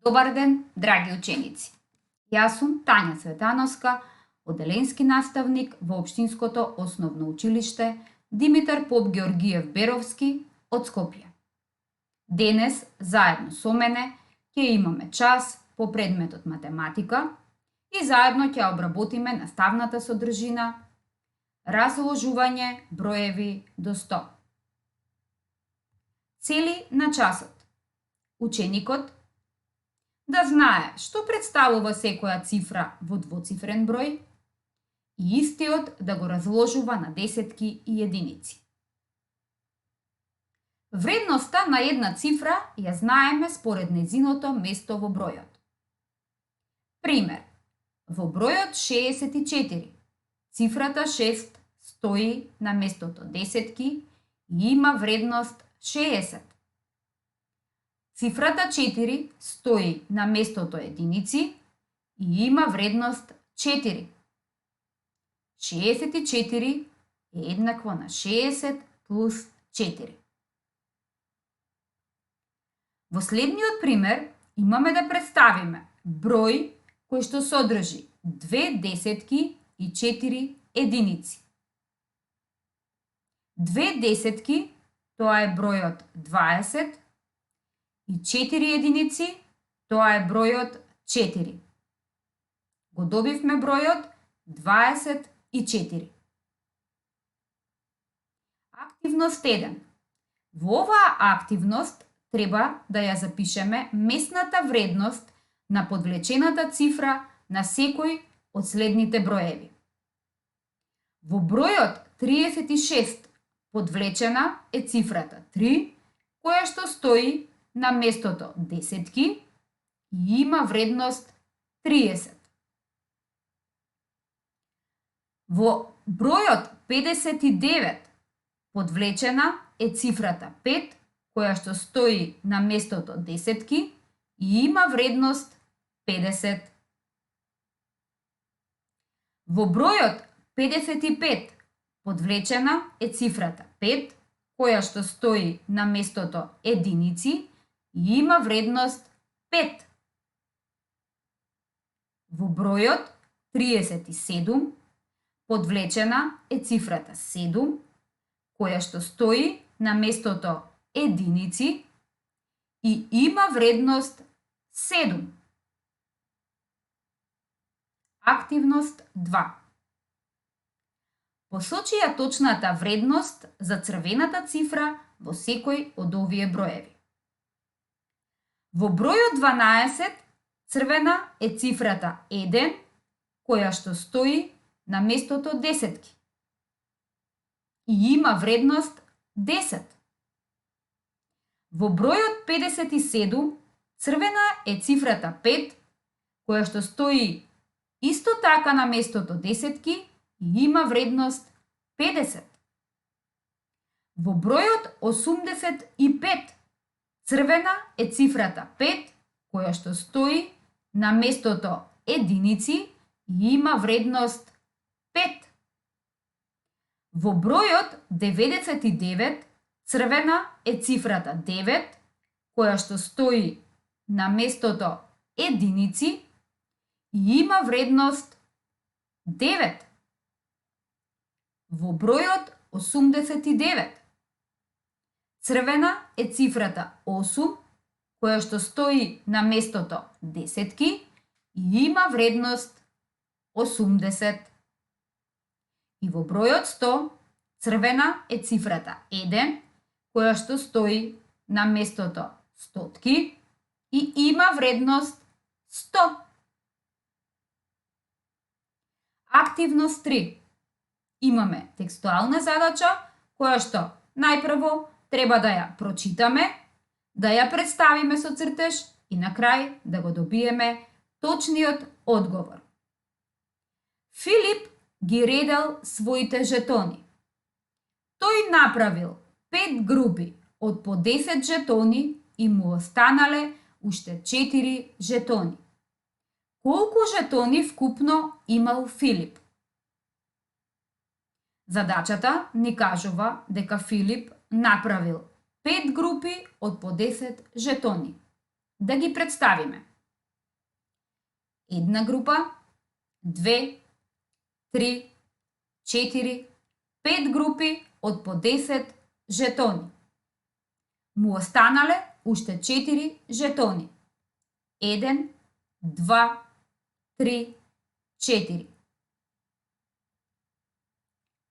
Добар ден, драги ученици! Јас сум Тања Цветановска, оделенски наставник во Општинското основно училиште Димитар Поп Георгиев Беровски од Скопје. Денес, заедно со мене, ќе имаме час по предметот математика и заедно ќе обработиме наставната содржина разложување броеви до 100. Цели на часот. Ученикот да знае што представува секоја цифра во двоцифрен број и истиот да го разложува на десетки и единици. Вредноста на една цифра ја знаеме според нејзиното место во бројот. Пример, во бројот 64, цифрата 6 стои на местото десетки и има вредност 60. Цифрата 4 стои на местото единици и има вредност 4. 64 е еднакво на 60 плюс 4. Во следниот пример имаме да представиме број кој што содржи 2 десетки и 4 единици. 2 десетки, тоа е бројот 20, и 4 единици, тоа е бројот 4. Го добивме бројот 24. Активност 1. Во оваа активност треба да ја запишеме месната вредност на подвлечената цифра на секој од следните броеви. Во бројот 36 подвлечена е цифрата 3, која што стои на местото десетки и има вредност 30. Во бројот 59 подвлечена е цифрата 5, која што стои на местото десетки и има вредност 50. Во бројот 55 подвлечена е цифрата 5, која што стои на местото единици и има вредност 5. Во бројот 37 подвлечена е цифрата 7, која што стои на местото единици и има вредност 7. Активност 2. Посочи ја точната вредност за црвената цифра во секој од овие броеви. Во бројот 12 црвена е цифрата 1, која што стои на местото десетки и има вредност 10. Во бројот 57 црвена е цифрата 5, која што стои исто така на местото десетки и има вредност 50. Во бројот 85 црвена е цифрата 5, која што стои на местото единици и има вредност 5. Во бројот 99 црвена е цифрата 9, која што стои на местото единици и има вредност 9. Во бројот 89 црвена е цифрата 8, која што стои на местото десетки и има вредност 80. И во бројот 100 црвена е цифрата 1, која што стои на местото стотки и има вредност 100. Активност 3. Имаме текстуална задача која што најпрво треба да ја прочитаме, да ја представиме со цртеж и на крај да го добиеме точниот одговор. Филип ги редел своите жетони. Тој направил 5 групи од по 10 жетони и му останале уште 4 жетони. Колку жетони вкупно имал Филип? Задачата ни кажува дека Филип направил 5 групи од по 10 жетони. Да ги представиме. Една група, 2, 3, 4, 5 групи од по 10 жетони. Му останале уште 4 жетони. 1, 2, 3, 4.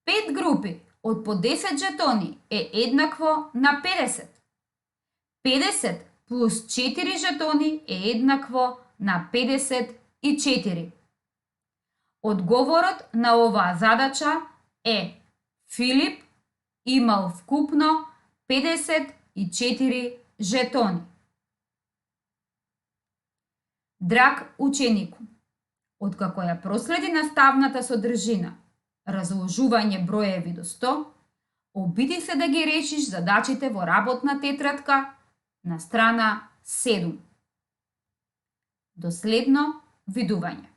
5 групи од по 10 жетони е еднакво на 50. 50 плюс 4 жетони е еднакво на 54. Одговорот на оваа задача е: Филип имал вкупно 54 жетони. Драг ученику, откако ја проследи наставната содржина разложување броеви до 100, обиди се да ги решиш задачите во работна тетрадка на страна 7. До следно видување.